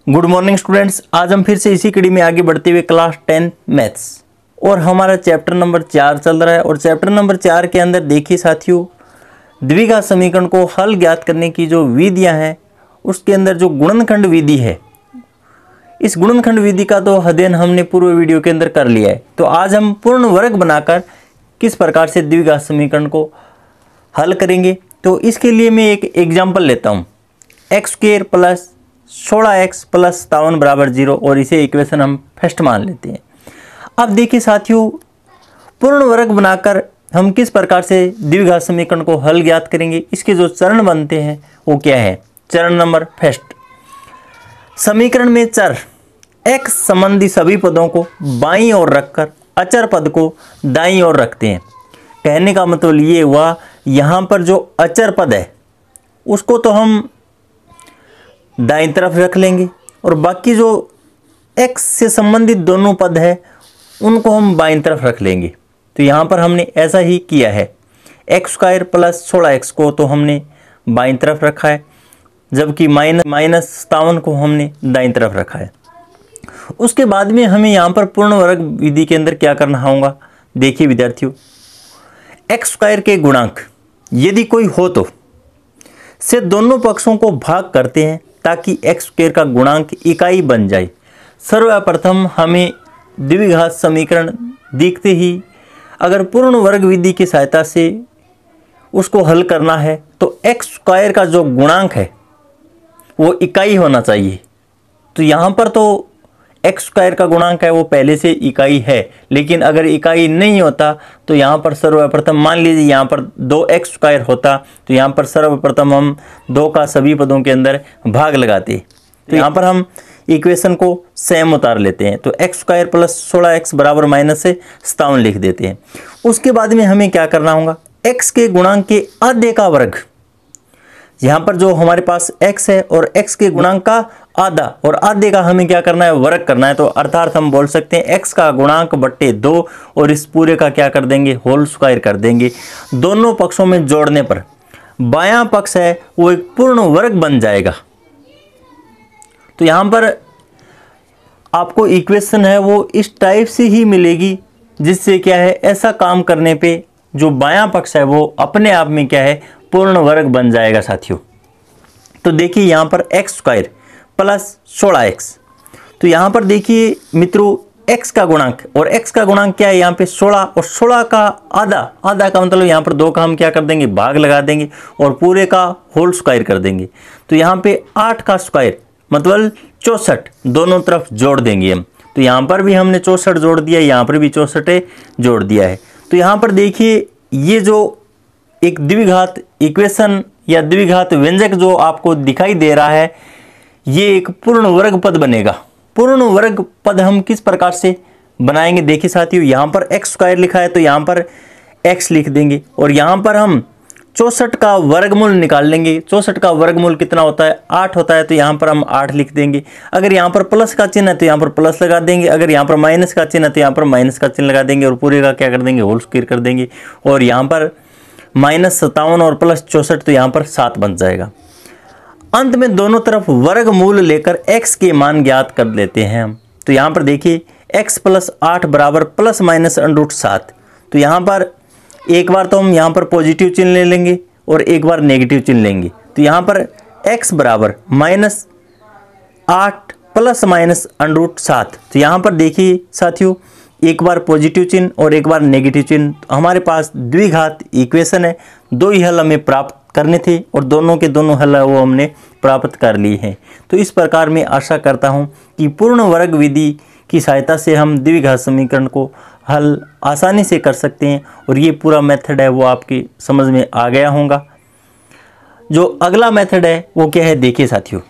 Good morning students. आज हम फिर से इसी कड़ी में आगे बढ़ते हुए क्लास 10 मैथ्स और हमारा चैप्टर नंबर 4 चल रहा है। और चैप्टर नंबर 4 के अंदर देखिए साथियों, द्विघात समीकरण को हल ज्ञात करने की जो विधियां हैं उसके अंदर जो गुणनखंड विधि है, इस गुणनखंड विधि का तो अध्ययन हमने पूर्व वीडियो के अंदर कर लिया है। तो आज हम पूर्ण वर्ग बनाकर किस प्रकार से द्विघात समीकरण को हल करेंगे, तो इसके लिए मैं एक एग्जाम्पल लेता हूँ। X square plus 16x plus 57 बराबर 0 और इसे इक्वेशन हम फर्स्ट मान लेते हैं। अब देखिए साथियों, पूर्ण वर्ग बनाकर हम किस प्रकार से द्विघात समीकरण को हल ज्ञात करेंगे, इसके जो चरण बनते हैं वो क्या है। चरण नंबर फर्स्ट, समीकरण में चर x संबंधी सभी पदों को बाईं ओर रखकर अचर पद को दाईं ओर रखते हैं। कहने का मतलब ये हुआ, यहाँ पर जो अचर पद है उसको तो हम दाईं तरफ रख लेंगे और बाकी जो x से संबंधित दोनों पद है उनको हम बाईं तरफ रख लेंगे। तो यहाँ पर हमने ऐसा ही किया है। एक्स स्क्वायर प्लस 16x को तो हमने बाईं तरफ रखा है, जबकि माइनस 57 को हमने दाईं तरफ रखा है। उसके बाद में हमें यहाँ पर पूर्ण वर्ग विधि के अंदर क्या करना होगा। देखिए विद्यार्थियों, एक्स स्क्वायर के गुणांक यदि कोई हो तो से दोनों पक्षों को भाग करते हैं ताकि एक्स स्क्वायर का गुणांक इकाई बन जाए। सर्वप्रथम हमें द्विघात समीकरण दिखते ही अगर पूर्ण वर्ग विधि की सहायता से उसको हल करना है तो एक्स स्क्वायर का जो गुणांक है वो इकाई होना चाहिए। तो यहाँ पर तो एक्स स्क्वायर का गुणांक है वो पहले से इकाई है, लेकिन अगर इकाई नहीं होता तो यहाँ पर सर्वप्रथम मान लीजिए यहाँ पर 2x स्क्वायर होता तो यहाँ पर सर्वप्रथम हम 2 का सभी पदों के अंदर भाग लगाते। तो यहाँ पर हम इक्वेशन को सेम उतार लेते हैं। तो एक्स स्क्वायर प्लस 16x बराबर -57 लिख देते हैं। उसके बाद में हमें क्या करना होगा, x के गुणांक के आधे का वर्ग, यहाँ पर जो हमारे पास x है और x के गुणांक का आधा और आधे का हमें क्या करना है, वर्ग करना है। तो अर्थात हम बोल सकते हैं x का गुणांक बट्टे 2 और इस पूरे का क्या कर देंगे, होल स्क्वायर कर देंगे। दोनों पक्षों में जोड़ने पर बायां पक्ष है वो एक पूर्ण वर्ग बन जाएगा। तो यहाँ पर आपको इक्वेशन है वो इस टाइप से ही मिलेगी, जिससे क्या है, ऐसा काम करने पे जो बायां पक्ष है वो अपने आप में क्या है, पूर्ण वर्ग बन जाएगा साथियों। तो देखिए यहाँ पर एक्स स्क्वायर प्लस 16x, तो यहाँ पर देखिए मित्रों x का गुणांक और x का गुणांक क्या है, यहाँ पे 16 और 16 का आधा का मतलब यहाँ पर 2 का हम क्या कर देंगे, भाग लगा देंगे और पूरे का होल स्क्वायर कर देंगे। तो यहाँ पे 8 का स्क्वायर मतलब 64 दोनों तरफ जोड़ देंगे हम। तो यहाँ पर भी हमने 64 जोड़ दिया, यहाँ पर भी 64 जोड़ दिया है। तो यहाँ पर देखिए ये जो एक द्विघात इक्वेशन या द्विघात व्यंजक जो आपको दिखाई दे रहा है, ये एक पूर्ण वर्ग पद बनेगा। पूर्ण वर्ग पद हम किस प्रकार से बनाएंगे, देखिए साथियों, यहाँ पर एक्स स्क्वायर लिखा है तो यहाँ पर x लिख देंगे और यहाँ पर हम 64 का वर्गमूल निकाल लेंगे। 64 का वर्गमूल कितना होता है, 8 होता है, तो यहाँ पर हम 8 लिख देंगे। अगर यहाँ पर प्लस का चिन्ह है तो यहाँ पर प्लस लगा देंगे, अगर यहाँ पर माइनस का चिन्ह है तो यहाँ पर माइनस का चिन्ह लगा देंगे और पूरे का क्या कर देंगे, होल स्क्वायर कर देंगे। और यहाँ पर -57 और प्लस 64 तो यहाँ पर 7 बन जाएगा। अंत में दोनों तरफ वर्गमूल लेकर x के मान ज्ञात कर लेते हैं हम। तो यहाँ पर देखिए x प्लस 8 बराबर प्लस माइनस √7। तो यहाँ पर एक बार तो हम यहाँ पर पॉजिटिव चिन्ह ले लेंगे और एक बार नेगेटिव चिन्ह लेंगे। तो यहाँ पर x बराबर -8 प्लस माइनस √7। तो यहाँ पर देखिए साथियों, एक बार पॉजिटिव चिन्ह और एक बार नेगेटिव चिन्ह। हमारे पास द्विघात इक्वेशन है, 2 ही हल हमें प्राप्त करने थे और दोनों के दोनों हल वो हमने प्राप्त कर लिए हैं। तो इस प्रकार मैं आशा करता हूं कि पूर्ण वर्ग विधि की सहायता से हम द्विघात समीकरण को हल आसानी से कर सकते हैं और ये पूरा मेथड है वो आपकी समझ में आ गया होगा। जो अगला मेथड है वो क्या है, देखिए साथियों,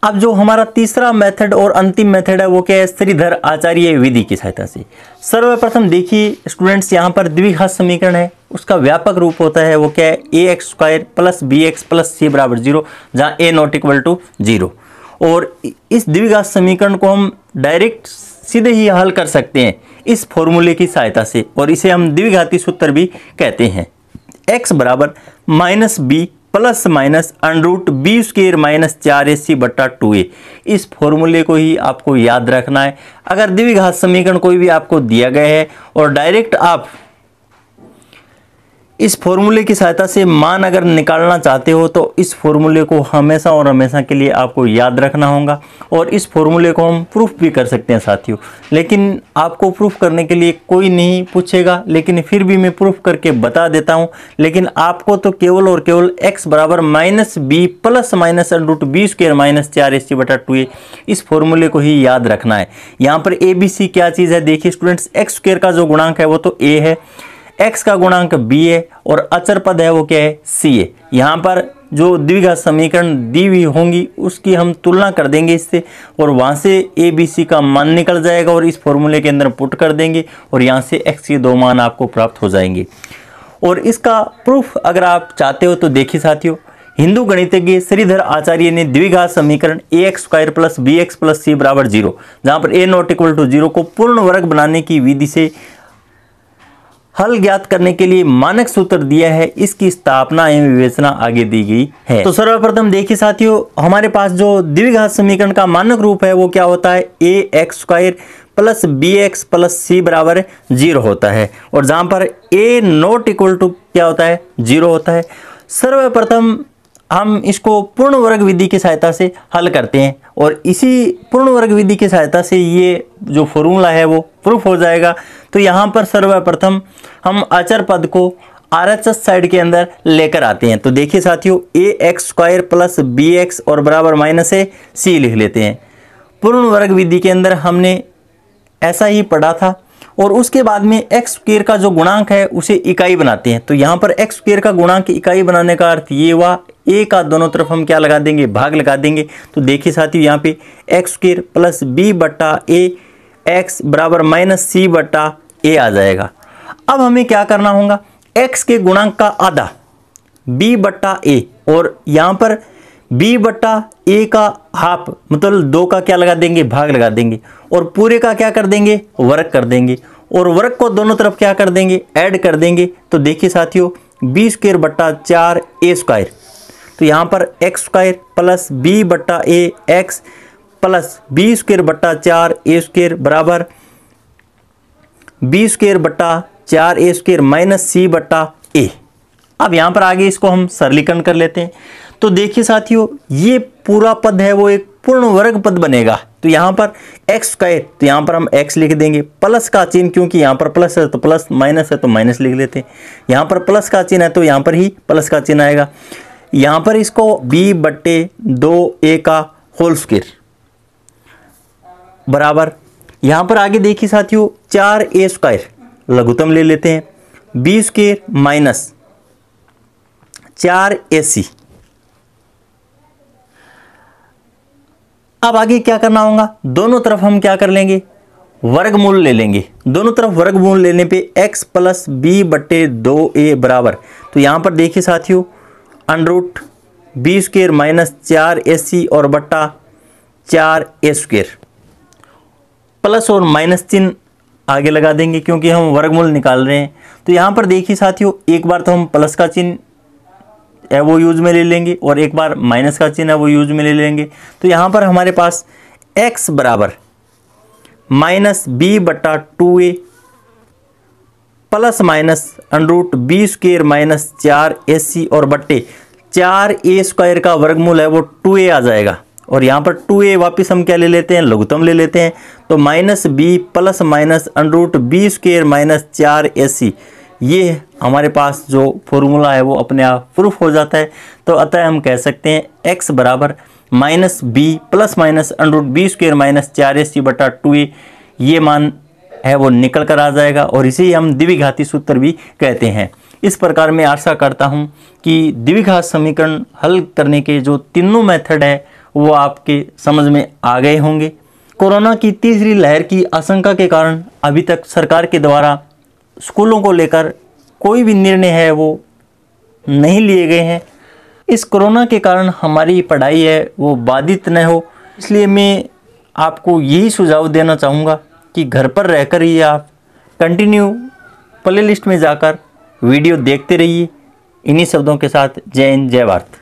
अब जो हमारा तीसरा मेथड और अंतिम मेथड है वो क्या है, श्रीधर आचार्य विधि की सहायता से। सर्वप्रथम देखिए स्टूडेंट्स, यहाँ पर द्विघात समीकरण है उसका व्यापक रूप होता है वो क्या है, ax square plus bx plus c बराबर 0, जहाँ a नॉट इक्वल टू 0। और इस द्विघात समीकरण को हम डायरेक्ट सीधे ही हल कर सकते हैं इस फॉर्मूले की सहायता से, और इसे हम द्विघाती सूत्र भी कहते हैं। x बराबर -b plus minus √b² minus 4ac बटा 2a। इस फॉर्मूले को ही आपको याद रखना है। अगर द्विघात समीकरण कोई भी आपको दिया गया है और डायरेक्ट आप इस फॉर्मूले की सहायता से मान अगर निकालना चाहते हो तो इस फॉर्मूले को हमेशा और हमेशा के लिए आपको याद रखना होगा। और इस फॉर्मूले को हम प्रूफ भी कर सकते हैं साथियों, लेकिन आपको प्रूफ करने के लिए कोई नहीं पूछेगा, लेकिन फिर भी मैं प्रूफ करके बता देता हूं। लेकिन आपको तो केवल और केवल x बराबर -b plus minus √b² minus 4ac बटा 2a इस फॉर्मूले को ही याद रखना है। यहाँ पर ABC क्या चीज़ है, देखिए स्टूडेंट्स, x² का जो गुणांक है वो तो a है, x का गुणांक b है और अचर पद है वो क्या है, c है। यहाँ पर जो द्विघात समीकरण दी हुई होंगी उसकी हम तुलना कर देंगे इससे, और वहाँ से a b c का मान निकल जाएगा और इस फॉर्मूले के अंदर पुट कर देंगे और यहाँ से x के 2 मान आपको प्राप्त हो जाएंगे। और इसका प्रूफ अगर आप चाहते हो तो देखिए साथियों, हिंदू गणितज्ञ श्रीधर आचार्य ने द्विघात समीकरण ax² plus bx plus c बराबर 0, जहाँ पर a नॉट इक्वल टू 0 को पूर्ण वर्ग बनाने की विधि से हल ज्ञात करने के लिए मानक सूत्र दिया है। इसकी स्थापना एवं विवेचना आगे दी गई है। तो सर्वप्रथम देखिए साथियों, हमारे पास जो द्विघात समीकरण का मानक रूप है वो क्या होता है, ax² plus bx plus c बराबर 0 होता है, और जहाँ पर a नॉट इक्वल टू क्या होता है, 0 होता है। सर्वप्रथम हम इसको पूर्ण वर्ग विधि की सहायता से हल करते हैं और इसी पूर्ण वर्ग विधि की सहायता से ये जो फॉर्मूला है वो प्रूफ हो जाएगा। तो यहाँ पर सर्वप्रथम हम अचर पद को RHS साइड के अंदर लेकर आते हैं। तो देखिए साथियों, ax² प्लस bx और बराबर माइनस c लिख लेते हैं। पूर्ण वर्ग विधि के अंदर हमने ऐसा ही पढ़ा था, और उसके बाद में x² का जो गुणांक है उसे इकाई बनाते हैं। तो यहाँ पर x² का गुणांक इकाई बनाने का अर्थ ये हुआ, a का दोनों तरफ हम क्या लगा देंगे, भाग लगा देंगे। तो देखिए साथियों, यहाँ पे x² प्लस b बटा a x बराबर माइनस c बटा a आ जाएगा। अब हमें क्या करना होगा, x के गुणांक का आधा b बटा a, और यहाँ पर b बटा a का हाफ मतलब 2 का क्या लगा देंगे, भाग लगा देंगे, और पूरे का क्या कर देंगे, वर्ग कर देंगे, और वर्ग को दोनों तरफ क्या कर देंगे, ऐड कर देंगे। तो देखिए साथियों, b² बटा 4a²। तो यहाँ पर x² प्लस b बटा a x प्लस b² बटा 4a² बराबर b² बटा 4a² माइनस c बटा a। अब यहाँ पर आगे इसको हम सरलीकरण कर लेते हैं। तो देखिए साथियों, ये पूरा पद है वो एक पूर्ण वर्ग पद बनेगा। तो यहाँ पर x², तो यहाँ पर हम x लिख देंगे, प्लस का चिन्ह, क्योंकि यहाँ पर प्लस है तो प्लस, माइनस है तो माइनस लिख लेते हैं। यहाँ पर प्लस का चिन्ह है तो यहाँ पर ही प्लस का चिन्ह आएगा। यहाँ पर इसको b बटे 2a का होल स्क्वायर बराबर, यहाँ पर आगे देखिए साथियों 4a² लघुत्तम ले लेते हैं, b² माइनस 4ac। अब आगे क्या करना होगा, दोनों तरफ हम क्या कर लेंगे, वर्गमूल ले लेंगे। दोनों तरफ वर्गमूल लेने पे x प्लस b बटे 2a बराबर, तो यहाँ पर देखिए साथियों √b² माइनस 4ac और बट्टा 4a², प्लस और माइनस चिन्ह आगे लगा देंगे क्योंकि हम वर्गमूल निकाल रहे हैं। तो यहाँ पर देखिए साथियों, एक बार तो हम प्लस का चिन्ह है वो यूज में ले लेंगे और एक बार माइनस का चिन्ह है वो यूज में ले लेंगे। तो यहाँ पर हमारे पास x बराबर माइनस b बटा 2a plus minus √b² minus 4ac और बट्टे 4a² का वर्गमूल है वो 2a आ जाएगा। और यहाँ पर 2a वापस हम क्या ले लेते हैं, लघुत्तम ले लेते हैं। तो minus b plus minus √b² minus 4ac, ये हमारे पास जो फॉर्मूला है वो अपने आप प्रूफ हो जाता है। तो अतः हम कह सकते हैं x बराबर minus b plus minus √b² minus 4ac बटा 2a, ये मान है वो निकल कर आ जाएगा और इसे हम द्विघाती सूत्र भी कहते हैं। इस प्रकार मैं आशा करता हूँ कि द्विघात समीकरण हल करने के जो तीनों मेथड है वो आपके समझ में आ गए होंगे। कोरोना की तीसरी लहर की आशंका के कारण अभी तक सरकार के द्वारा स्कूलों को लेकर कोई भी निर्णय है वो नहीं लिए गए हैं। इस कोरोना के कारण हमारी पढ़ाई है वो बाधित न हो, इसलिए मैं आपको यही सुझाव देना चाहूँगा कि घर पर रहकर ही आप कंटिन्यू प्लेलिस्ट में जाकर वीडियो देखते रहिए। इन्हीं शब्दों के साथ जय हिंद, जय भारत।